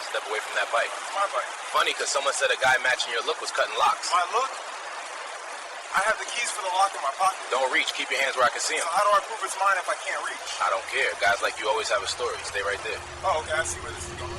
Step away from that bike. It's my bike. Funny, because someone said a guy matching your look was cutting locks. My look? I have the keys for the lock in my pocket. Don't reach. Keep your hands where I can see them. So how do I prove it's mine if I can't reach? I don't care. Guys like you always have a story. Stay right there. Oh, okay. I see where this is going.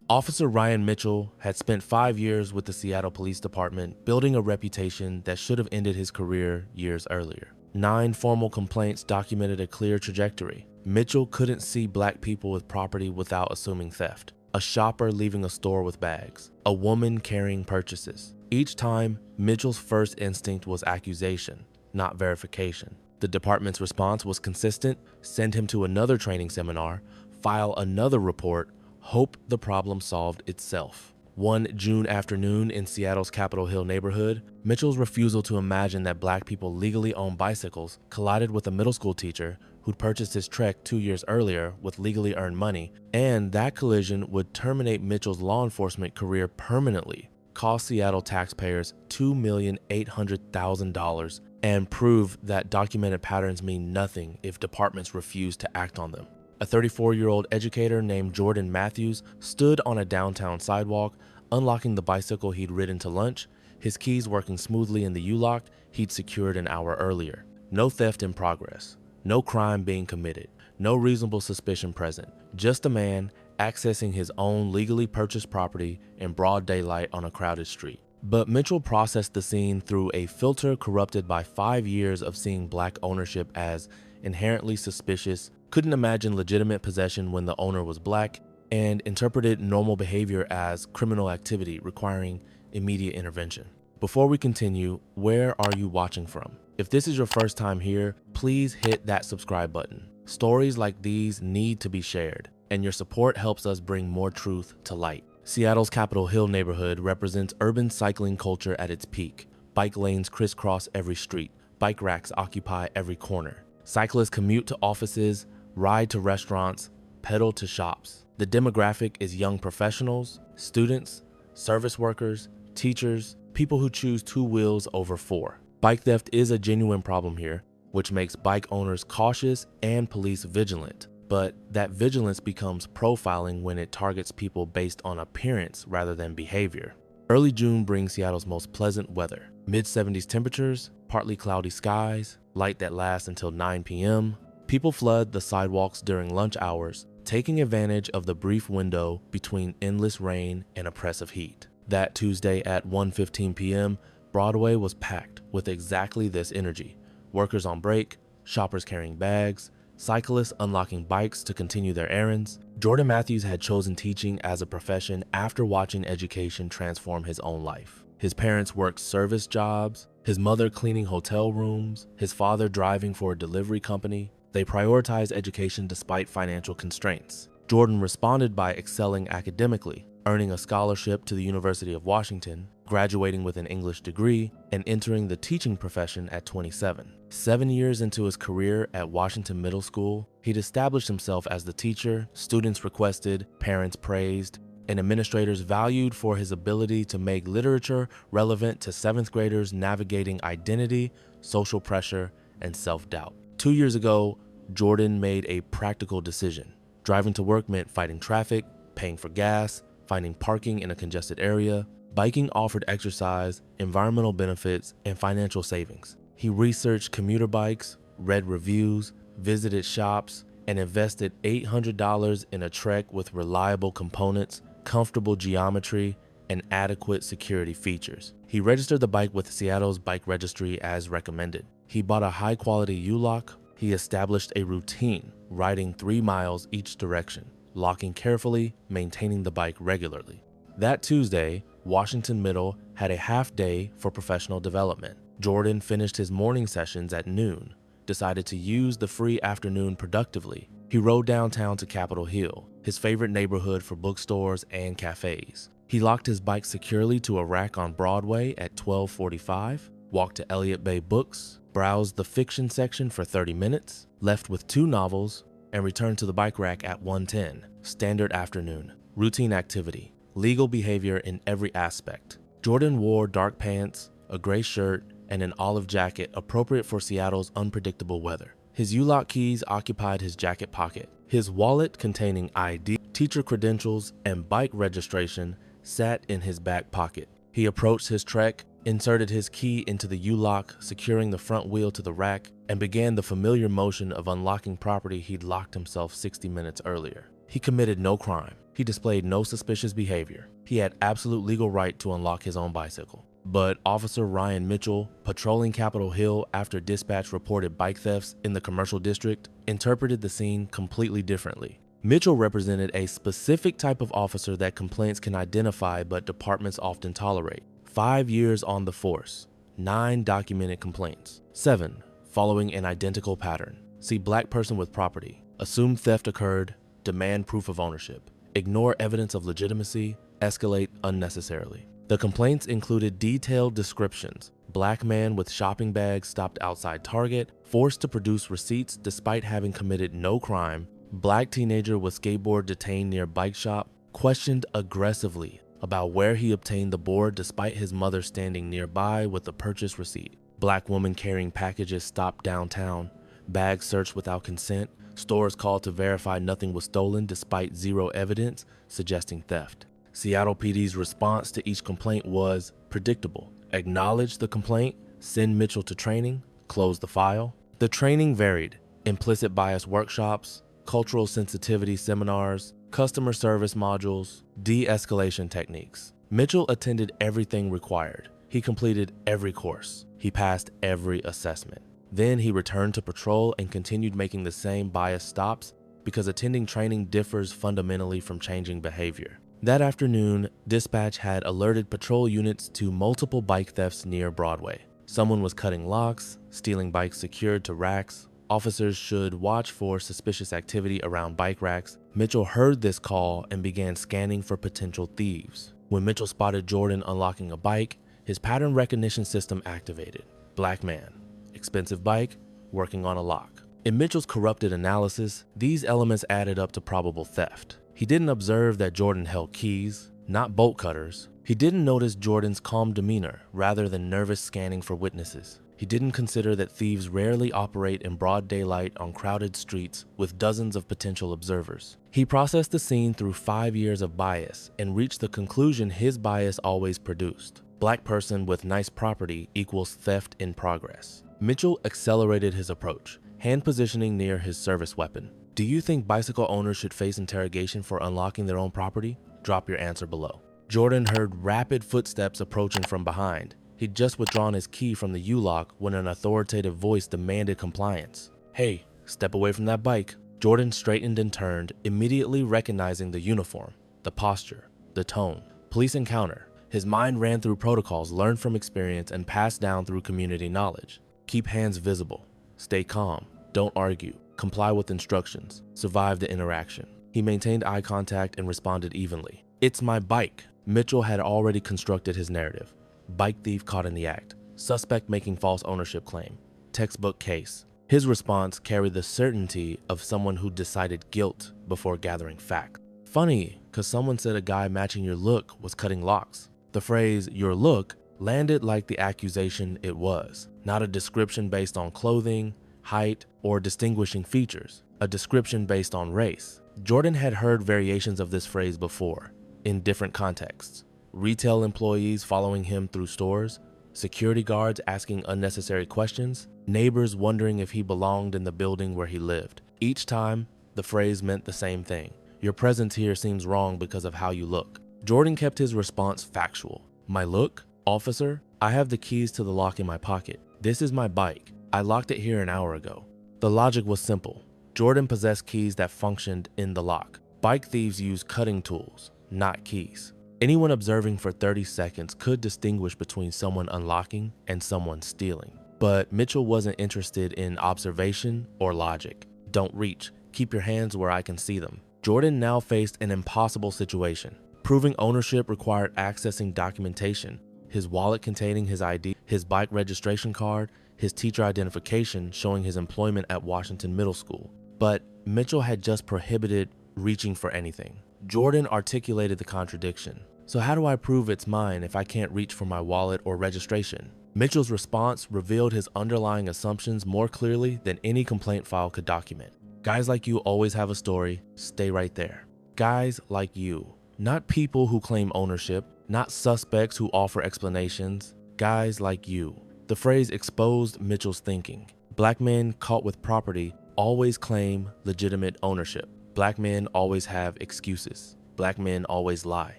Officer Ryan Mitchell had spent 5 years with the Seattle Police Department, building a reputation that should have ended his career years earlier. 9 formal complaints documented a clear trajectory. Mitchell couldn't see black people with property without assuming theft. A shopper leaving a store with bags. A woman carrying purchases. Each time, Mitchell's first instinct was accusation, not verification. The department's response was consistent: send him to another training seminar, file another report, hope the problem solved itself. One June afternoon in Seattle's Capitol Hill neighborhood, Mitchell's refusal to imagine that black people legally own bicycles collided with a middle school teacher who'd purchased his Trek 2 years earlier with legally earned money, and that collision would terminate Mitchell's law enforcement career permanently, cost Seattle taxpayers $2,800,000, and prove that documented patterns mean nothing if departments refuse to act on them. A 34-year-old educator named Jordan Matthews stood on a downtown sidewalk, unlocking the bicycle he'd ridden to lunch, his keys working smoothly in the U-lock he'd secured an hour earlier. No theft in progress, no crime being committed, no reasonable suspicion present, just a man accessing his own legally purchased property in broad daylight on a crowded street. But Mitchell processed the scene through a filter corrupted by 5 years of seeing black ownership as inherently suspicious, couldn't imagine legitimate possession when the owner was black, and interpreted normal behavior as criminal activity requiring immediate intervention. Before we continue, where are you watching from? If this is your first time here, please hit that subscribe button. Stories like these need to be shared, and your support helps us bring more truth to light. Seattle's Capitol Hill neighborhood represents urban cycling culture at its peak. Bike lanes crisscross every street. Bike racks occupy every corner. Cyclists commute to offices, ride to restaurants, pedal to shops. The demographic is young professionals, students, service workers, teachers, people who choose 2 wheels over 4. Bike theft is a genuine problem here, which makes bike owners cautious and police vigilant. But that vigilance becomes profiling when it targets people based on appearance rather than behavior. Early June brings Seattle's most pleasant weather. Mid-70s temperatures, partly cloudy skies, light that lasts until 9 p.m. People flood the sidewalks during lunch hours, taking advantage of the brief window between endless rain and oppressive heat. That Tuesday at 1:15 p.m., Broadway was packed with exactly this energy. Workers on break, shoppers carrying bags, cyclists unlocking bikes to continue their errands. Jordan Matthews had chosen teaching as a profession after watching education transform his own life. His parents worked service jobs, his mother cleaning hotel rooms, his father driving for a delivery company. They prioritized education despite financial constraints. Jordan responded by excelling academically, earning a scholarship to the University of Washington, graduating with an English degree, and entering the teaching profession at 27. 7 years into his career at Washington Middle School, he'd established himself as the teacher students requested, parents praised, and administrators valued for his ability to make literature relevant to 7th graders navigating identity, social pressure, and self-doubt. 2 years ago, Jordan made a practical decision. Driving to work meant fighting traffic, paying for gas, finding parking in a congested area. Biking offered exercise, environmental benefits, and financial savings. He researched commuter bikes, read reviews, visited shops, and invested $800 in a Trek with reliable components, comfortable geometry, and adequate security features. He registered the bike with Seattle's bike registry as recommended. He bought a high-quality U-lock. He established a routine, riding 3 miles each direction, locking carefully, maintaining the bike regularly. That Tuesday, Washington Middle had a half day for professional development. Jordan finished his morning sessions at noon, decided to use the free afternoon productively. He rode downtown to Capitol Hill, his favorite neighborhood for bookstores and cafes. He locked his bike securely to a rack on Broadway at 12:45, walked to Elliott Bay Books, browsed the fiction section for 30 minutes, left with 2 novels, and returned to the bike rack at 1:10, standard afternoon. Routine activity, legal behavior in every aspect. Jordan wore dark pants, a gray shirt, and an olive jacket appropriate for Seattle's unpredictable weather. His U-lock keys occupied his jacket pocket. His wallet containing ID, teacher credentials, and bike registration sat in his back pocket. He approached his Trek, inserted his key into the U-lock, securing the front wheel to the rack, and began the familiar motion of unlocking property he'd locked himself 60 minutes earlier. He committed no crime. He displayed no suspicious behavior. He had absolute legal right to unlock his own bicycle. But Officer Ryan Mitchell, patrolling Capitol Hill after dispatch reported bike thefts in the commercial district, interpreted the scene completely differently. Mitchell represented a specific type of officer that complaints can identify but departments often tolerate. 5 years on the force, 9 documented complaints. 7, following an identical pattern. See black person with property. Assume theft occurred, demand proof of ownership. Ignore evidence of legitimacy, escalate unnecessarily. The complaints included detailed descriptions. Black man with shopping bags stopped outside Target, forced to produce receipts despite having committed no crime. Black teenager with skateboard detained near bike shop, questioned aggressively about where he obtained the board despite his mother standing nearby with the purchase receipt. Black woman carrying packages stopped downtown, bags searched without consent, stores called to verify nothing was stolen despite zero evidence suggesting theft. Seattle PD's response to each complaint was predictable. Acknowledge the complaint, send Mitchell to training, close the file. The training varied: implicit bias workshops, cultural sensitivity seminars, customer service modules, de-escalation techniques. Mitchell attended everything required. He completed every course. He passed every assessment. Then he returned to patrol and continued making the same bias stops because attending training differs fundamentally from changing behavior. That afternoon, dispatch had alerted patrol units to multiple bike thefts near Broadway. Someone was cutting locks, stealing bikes secured to racks. Officers should watch for suspicious activity around bike racks. Mitchell heard this call and began scanning for potential thieves. When Mitchell spotted Jordan unlocking a bike, his pattern recognition system activated. Black man, expensive bike, working on a lock. In Mitchell's corrupted analysis, these elements added up to probable theft. He didn't observe that Jordan held keys, not bolt cutters. He didn't notice Jordan's calm demeanor rather than nervous scanning for witnesses. He didn't consider that thieves rarely operate in broad daylight on crowded streets with dozens of potential observers. He processed the scene through 5 years of bias and reached the conclusion his bias always produced. Black person with nice property equals theft in progress. Mitchell accelerated his approach, hand positioning near his service weapon. Do you think bicycle owners should face interrogation for unlocking their own property? Drop your answer below. Jordan heard rapid footsteps approaching from behind. He'd just withdrawn his key from the U-lock when an authoritative voice demanded compliance. Hey, step away from that bike. Jordan straightened and turned, immediately recognizing the uniform, the posture, the tone. Police encounter. His mind ran through protocols learned from experience and passed down through community knowledge. Keep hands visible. Stay calm. Don't argue. Comply with instructions. Survive the interaction. He maintained eye contact and responded evenly. It's my bike. Mitchell had already constructed his narrative. Bike thief caught in the act. Suspect making false ownership claim. Textbook case. His response carried the certainty of someone who decided guilt before gathering facts. Funny, cause someone said a guy matching your look was cutting locks. The phrase, your look, landed like the accusation it was. Not a description based on clothing, height, or distinguishing features. A description based on race. Jordan had heard variations of this phrase before, in different contexts. Retail employees following him through stores, security guards asking unnecessary questions, neighbors wondering if he belonged in the building where he lived. Each time, the phrase meant the same thing. Your presence here seems wrong because of how you look. Jordan kept his response factual. My look? Officer, I have the keys to the lock in my pocket. This is my bike. I locked it here an hour ago. The logic was simple. Jordan possessed keys that functioned in the lock. Bike thieves use cutting tools, not keys. Anyone observing for 30 seconds could distinguish between someone unlocking and someone stealing. But Mitchell wasn't interested in observation or logic. Don't reach. Keep your hands where I can see them. Jordan now faced an impossible situation. Proving ownership required accessing documentation, his wallet containing his ID, his bike registration card, his teacher identification showing his employment at Washington Middle School. But Mitchell had just prohibited reaching for anything. Jordan articulated the contradiction. So how do I prove it's mine if I can't reach for my wallet or registration? Mitchell's response revealed his underlying assumptions more clearly than any complaint file could document. Guys like you always have a story. Stay right there. Guys like you. Not people who claim ownership, not suspects who offer explanations. Guys like you. The phrase exposed Mitchell's thinking. Black men caught with property always claim legitimate ownership. Black men always have excuses. Black men always lie.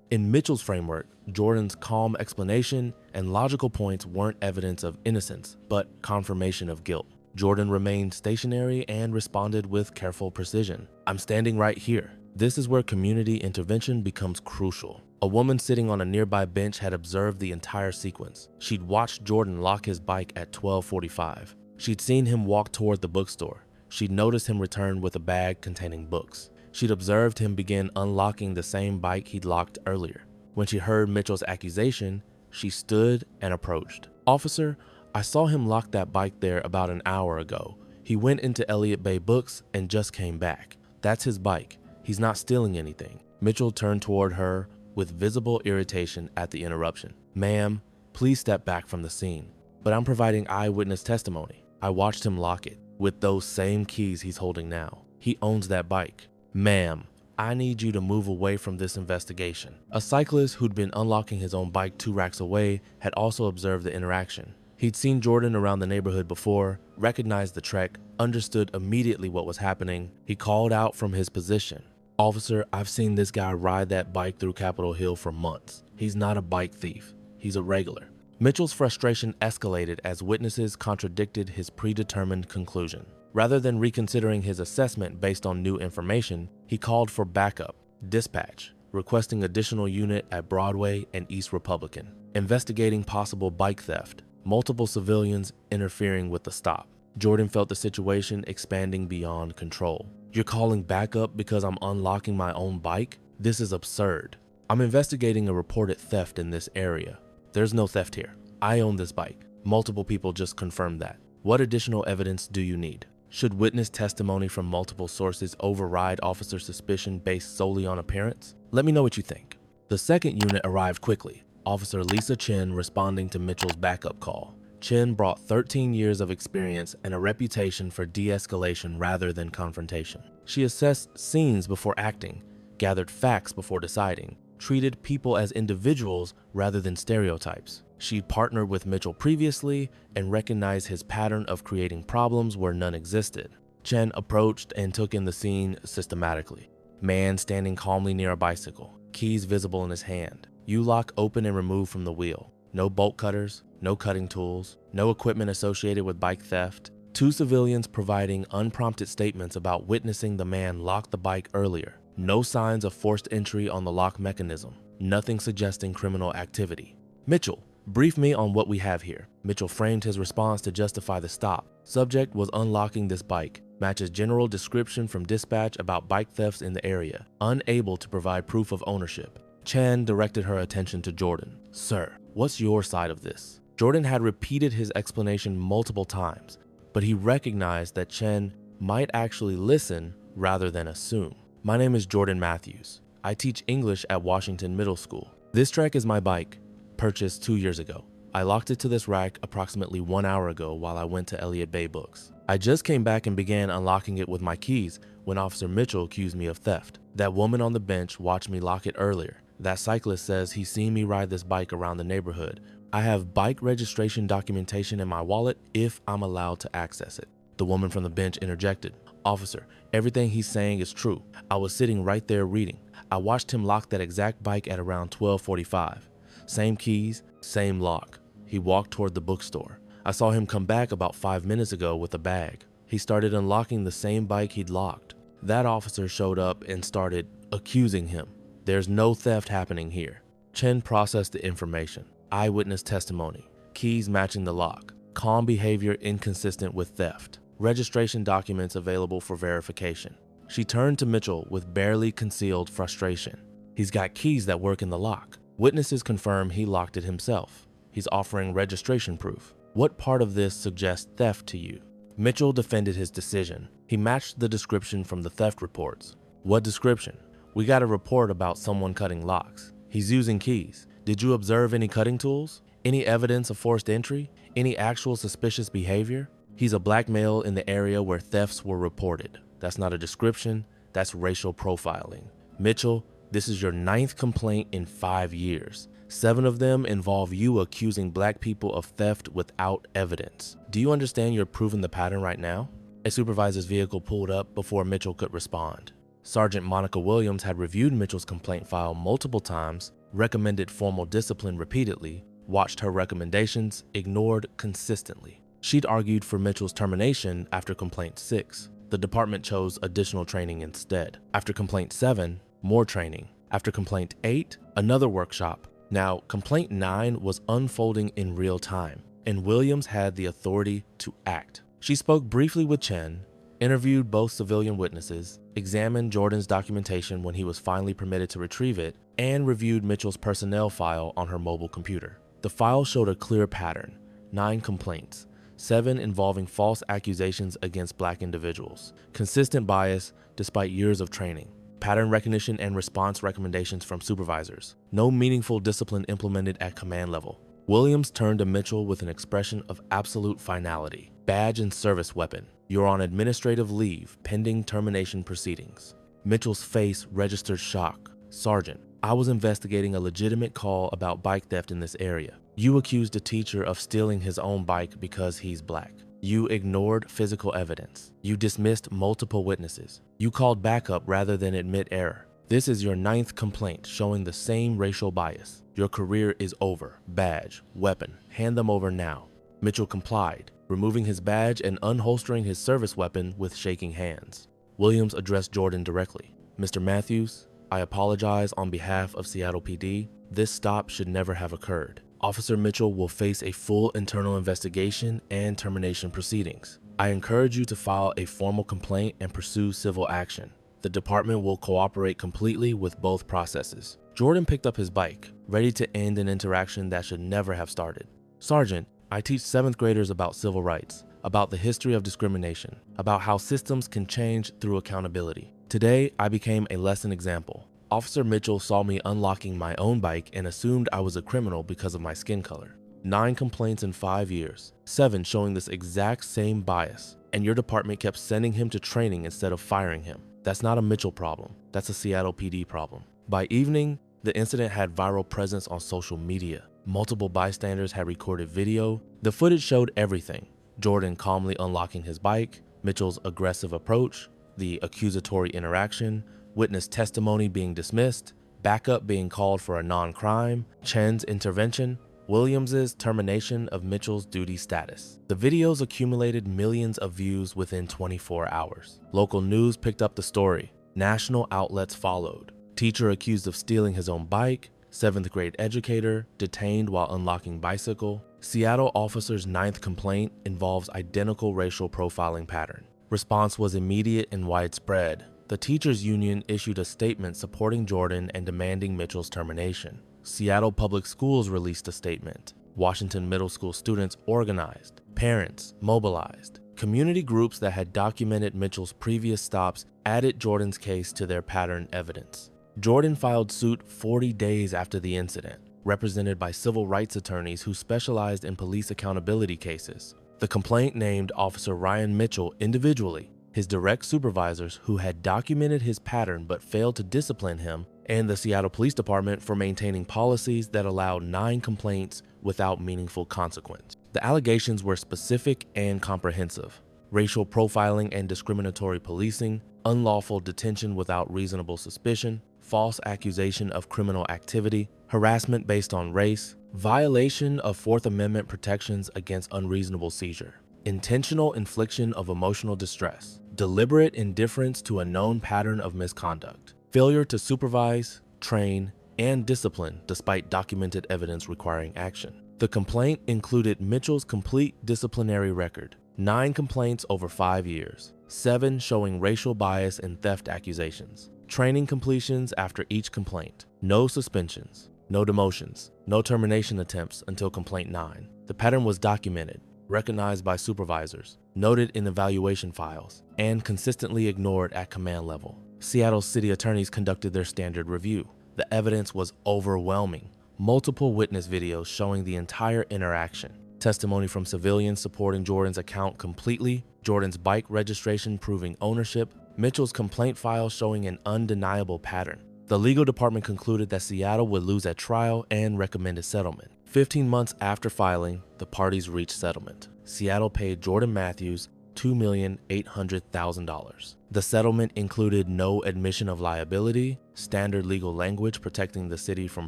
In Mitchell's framework, Jordan's calm explanation and logical points weren't evidence of innocence, but confirmation of guilt. Jordan remained stationary and responded with careful precision. I'm standing right here. This is where community intervention becomes crucial. A woman sitting on a nearby bench had observed the entire sequence. She'd watched Jordan lock his bike at 12:45. She'd seen him walk toward the bookstore. She'd noticed him return with a bag containing books. She'd observed him begin unlocking the same bike he'd locked earlier. When she heard Mitchell's accusation, she stood and approached. "Officer, I saw him lock that bike there about an hour ago. He went into Elliott Bay Books and just came back. That's his bike. He's not stealing anything." Mitchell turned toward her with visible irritation at the interruption. "Ma'am, please step back from the scene. But I'm providing eyewitness testimony. I watched him lock it with those same keys he's holding now. He owns that bike." "Ma'am, I need you to move away from this investigation." A cyclist who'd been unlocking his own bike 2 racks away had also observed the interaction. He'd seen Jordan around the neighborhood before, recognized the trek, understood immediately what was happening. He called out from his position. "Officer, I've seen this guy ride that bike through Capitol Hill for months. He's not a bike thief. He's a regular." Mitchell's frustration escalated as witnesses contradicted his predetermined conclusion. Rather than reconsidering his assessment based on new information, he called for backup, dispatch, requesting additional unit at Broadway and East Republican, investigating possible bike theft, multiple civilians interfering with the stop. Jordan felt the situation expanding beyond control. "You're calling backup because I'm unlocking my own bike? This is absurd. I'm investigating a reported theft in this area. There's no theft here. I own this bike. Multiple people just confirmed that. What additional evidence do you need? Should witness testimony from multiple sources override officer suspicion based solely on appearance? Let me know what you think." The second unit arrived quickly, Officer Lisa Chen responding to Mitchell's backup call. Chen brought 13 years of experience and a reputation for de-escalation rather than confrontation. She assessed scenes before acting, gathered facts before deciding, treated people as individuals rather than stereotypes. She partnered with Mitchell previously and recognized his pattern of creating problems where none existed. Chen approached and took in the scene systematically. Man standing calmly near a bicycle, keys visible in his hand. U-lock open and removed from the wheel. No bolt cutters, no cutting tools, no equipment associated with bike theft. 2 civilians providing unprompted statements about witnessing the man lock the bike earlier. No signs of forced entry on the lock mechanism. Nothing suggesting criminal activity. "Mitchell, brief me on what we have here." Mitchell framed his response to justify the stop. Subject was unlocking this bike. Matches general description from dispatch about bike thefts in the area. Unable to provide proof of ownership. Chan directed her attention to Jordan. "Sir, what's your side of this?" Jordan had repeated his explanation multiple times, but he recognized that Chen might actually listen rather than assume. "My name is Jordan Matthews. I teach English at Washington Middle School. This Trek is my bike, purchased 2 years ago. I locked it to this rack approximately 1 hour ago while I went to Elliott Bay Books. I just came back and began unlocking it with my keys when Officer Mitchell accused me of theft. That woman on the bench watched me lock it earlier. That cyclist says he's seen me ride this bike around the neighborhood. I have bike registration documentation in my wallet if I'm allowed to access it." The woman from the bench interjected. "Officer, everything he's saying is true. I was sitting right there reading. I watched him lock that exact bike at around 12:45. Same keys, same lock. He walked toward the bookstore. I saw him come back about 5 minutes ago with a bag. He started unlocking the same bike he'd locked. That officer showed up and started accusing him. There's no theft happening here." Chen processed the information. Eyewitness testimony. Keys matching the lock. Calm behavior inconsistent with theft. Registration documents available for verification. She turned to Mitchell with barely concealed frustration. "He's got keys that work in the lock. Witnesses confirm he locked it himself. He's offering registration proof. What part of this suggests theft to you?" Mitchell defended his decision. He matched the description from the theft reports. "What description?" "We got a report about someone cutting locks. He's using keys. Did you observe any cutting tools? Any evidence of forced entry? Any actual suspicious behavior? He's a black male in the area where thefts were reported. That's not a description, that's racial profiling. Mitchell, this is your 9th complaint in 5 years. 7 of them involve you accusing black people of theft without evidence. Do you understand you're proving the pattern right now? A supervisor's vehicle pulled up before Mitchell could respond. Sergeant Monica Williams had reviewed Mitchell's complaint file multiple times, recommended formal discipline repeatedly, watched her recommendations, ignored consistently. She'd argued for Mitchell's termination after complaint 6. The department chose additional training instead. After complaint 7, more training. After complaint 8, another workshop. Now, complaint 9 was unfolding in real time, and Williams had the authority to act. She spoke briefly with Chen, interviewed both civilian witnesses, examined Jordan's documentation when he was finally permitted to retrieve it, and reviewed Mitchell's personnel file on her mobile computer. The file showed a clear pattern: 9 complaints, 7 involving false accusations against black individuals, consistent bias despite years of training, pattern recognition and response recommendations from supervisors, no meaningful discipline implemented at command level. Williams turned to Mitchell with an expression of absolute finality. Badge and service weapon. You're on administrative leave pending termination proceedings. Mitchell's face registered shock. Sergeant, I was investigating a legitimate call about bike theft in this area. You accused a teacher of stealing his own bike because he's black. You ignored physical evidence. You dismissed multiple witnesses. You called backup rather than admit error. This is your 9th complaint showing the same racial bias. Your career is over. Badge, weapon, hand them over now. Mitchell complied, removing his badge and unholstering his service weapon with shaking hands. Williams addressed Jordan directly. Mr. Matthews, I apologize on behalf of Seattle PD. This stop should never have occurred. Officer Mitchell will face a full internal investigation and termination proceedings. I encourage you to file a formal complaint and pursue civil action. The department will cooperate completely with both processes. Jordan picked up his bike, ready to end an interaction that should never have started. Sergeant, I teach 7th graders about civil rights, about the history of discrimination, about how systems can change through accountability. Today, I became a lesson example. Officer Mitchell saw me unlocking my own bike and assumed I was a criminal because of my skin color. 9 complaints in 5 years, 7 showing this exact same bias, and your department kept sending him to training instead of firing him. That's not a Mitchell problem, that's a Seattle PD problem. By evening, the incident had viral presence on social media. Multiple bystanders had recorded video. The footage showed everything: Jordan calmly unlocking his bike, Mitchell's aggressive approach, the accusatory interaction, witness testimony being dismissed, backup being called for a non-crime, Chen's intervention, Williams's termination of Mitchell's duty status. The videos accumulated millions of views within 24 hours. Local news picked up the story. National outlets followed. Teacher accused of stealing his own bike, 7th grade educator detained while unlocking bicycle. Seattle officer's 9th complaint involves identical racial profiling pattern. Response was immediate and widespread. The teachers union issued a statement supporting Jordan and demanding Mitchell's termination. Seattle Public Schools released a statement. Washington Middle School students organized. Parents mobilized. Community groups that had documented Mitchell's previous stops added Jordan's case to their pattern evidence. Jordan filed suit 40 days after the incident, represented by civil rights attorneys who specialized in police accountability cases. The complaint named Officer Ryan Mitchell individually, his direct supervisors who had documented his pattern but failed to discipline him, and the Seattle Police Department for maintaining policies that allowed 9 complaints without meaningful consequence. The allegations were specific and comprehensive: racial profiling and discriminatory policing, unlawful detention without reasonable suspicion, false accusation of criminal activity, harassment based on race, violation of 4th Amendment protections against unreasonable seizure, intentional infliction of emotional distress, deliberate indifference to a known pattern of misconduct, failure to supervise, train, and discipline despite documented evidence requiring action. The complaint included Mitchell's complete disciplinary record: 9 complaints over 5 years, 7 showing racial bias and theft accusations, training completions after each complaint, no suspensions, no demotions, no termination attempts until complaint 9. The pattern was documented, recognized by supervisors, noted in evaluation files, and consistently ignored at command level. Seattle city attorneys conducted their standard review. The evidence was overwhelming. Multiple witness videos showing the entire interaction. Testimony from civilians supporting Jordan's account completely, Jordan's bike registration proving ownership, Mitchell's complaint file showing an undeniable pattern. The legal department concluded that Seattle would lose at trial and recommended settlement. 15 months after filing, the parties reached settlement. Seattle paid Jordan Matthews $2,800,000. The settlement included no admission of liability, standard legal language protecting the city from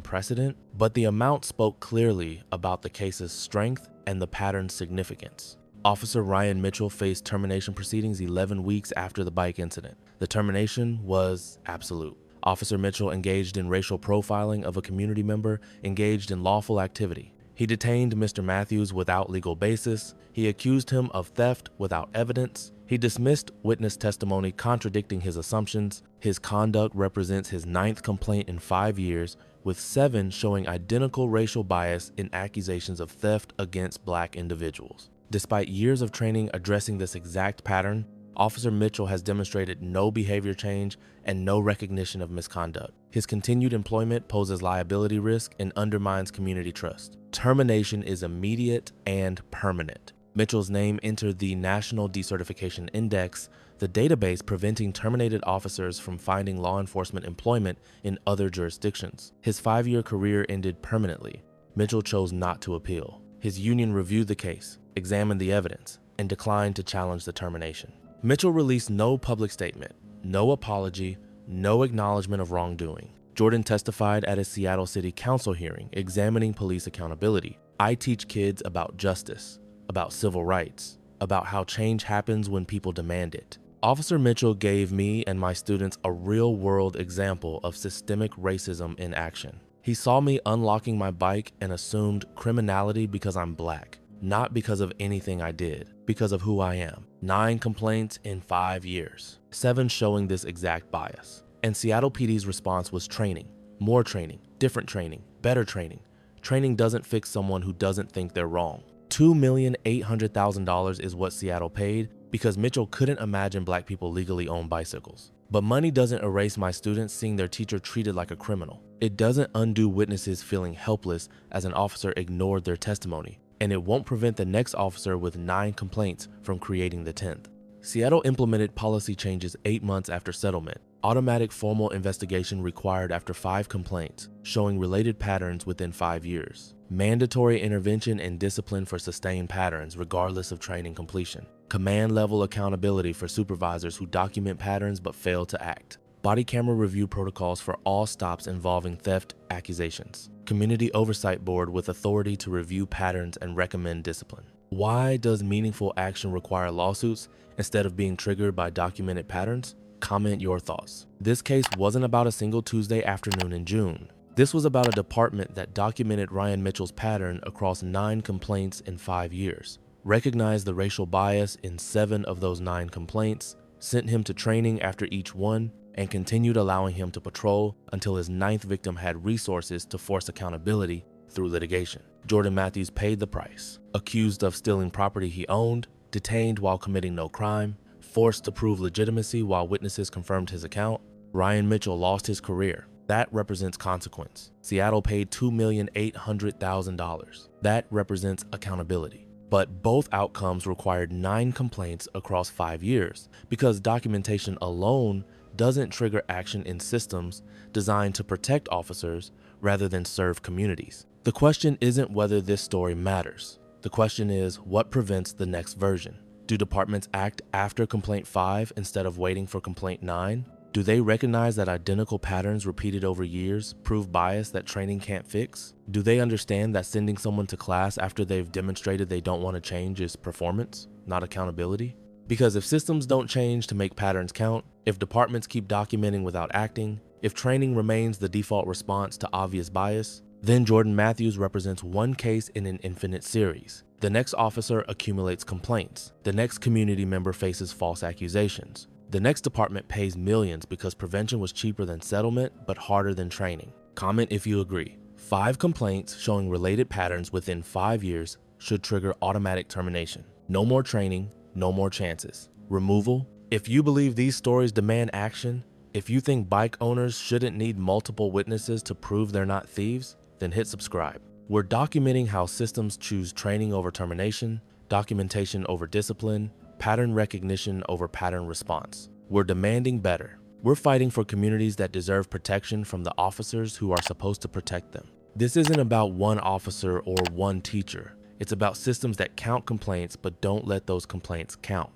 precedent, but the amount spoke clearly about the case's strength and the pattern's significance. Officer Ryan Mitchell faced termination proceedings 11 weeks after the bike incident. The termination was absolute. Officer Mitchell engaged in racial profiling of a community member engaged in lawful activity. He detained Mr. Matthews without legal basis. He accused him of theft without evidence. He dismissed witness testimony contradicting his assumptions. His conduct represents his 9th complaint in 5 years, with 7 showing identical racial bias in accusations of theft against black individuals. Despite years of training addressing this exact pattern, Officer Mitchell has demonstrated no behavior change and no recognition of misconduct. His continued employment poses liability risk and undermines community trust. Termination is immediate and permanent. Mitchell's name entered the National Decertification Index, the database preventing terminated officers from finding law enforcement employment in other jurisdictions. His 5-year career ended permanently. Mitchell chose not to appeal. His union reviewed the case, examined the evidence, and declined to challenge the termination. Mitchell released no public statement, no apology, no acknowledgement of wrongdoing. Jordan testified at a Seattle City Council hearing examining police accountability. "I teach kids about justice, about civil rights, about how change happens when people demand it." Officer Mitchell gave me and my students a real-world example of systemic racism in action. He saw me unlocking my bike and assumed criminality because I'm black, not because of anything I did, because of who I am. 9 complaints in 5 years, 7 showing this exact bias. And Seattle PD's response was training, more training, different training, better training. Training doesn't fix someone who doesn't think they're wrong. $2,800,000 is what Seattle paid because Mitchell couldn't imagine black people legally own bicycles. But money doesn't erase my students seeing their teacher treated like a criminal. It doesn't undo witnesses feeling helpless as an officer ignored their testimony. And it won't prevent the next officer with 9 complaints from creating the 10th. Seattle implemented policy changes 8 months after settlement. Automatic formal investigation required after 5 complaints, showing related patterns within 5 years. Mandatory intervention and discipline for sustained patterns regardless of training completion. Command level accountability for supervisors who document patterns but fail to act. Body camera review protocols for all stops involving theft accusations. Community oversight board with authority to review patterns and recommend discipline. Why does meaningful action require lawsuits instead of being triggered by documented patterns? Comment your thoughts. This case wasn't about a single Tuesday afternoon in June. This was about a department that documented Ryan Mitchell's pattern across 9 complaints in 5 years, recognized the racial bias in 7 of those 9 complaints, sent him to training after each one, and continued allowing him to patrol until his 9th victim had resources to force accountability through litigation. Jordan Matthews paid the price, accused of stealing property he owned, detained while committing no crime, forced to prove legitimacy while witnesses confirmed his account. Ryan Mitchell lost his career. That represents consequence. Seattle paid $2,800,000. That represents accountability. But both outcomes required 9 complaints across 5 years because documentation alone doesn't trigger action in systems designed to protect officers rather than serve communities. The question isn't whether this story matters. The question is, what prevents the next version? Do departments act after complaint 5 instead of waiting for complaint 9? Do they recognize that identical patterns repeated over years prove bias that training can't fix? Do they understand that sending someone to class after they've demonstrated they don't want to change is performance, not accountability? Because if systems don't change to make patterns count, if departments keep documenting without acting, if training remains the default response to obvious bias, then Jordan Matthews represents one case in an infinite series. The next officer accumulates complaints. The next community member faces false accusations. The next department pays millions because prevention was cheaper than settlement but harder than training. Comment if you agree. 5 complaints showing related patterns within 5 years should trigger automatic termination. No more training, no more chances. Removal? If you believe these stories demand action, if you think bike owners shouldn't need multiple witnesses to prove they're not thieves, then hit subscribe. We're documenting how systems choose training over termination, documentation over discipline, pattern recognition over pattern response. We're demanding better. We're fighting for communities that deserve protection from the officers who are supposed to protect them. This isn't about one officer or one teacher. It's about systems that count complaints but don't let those complaints count.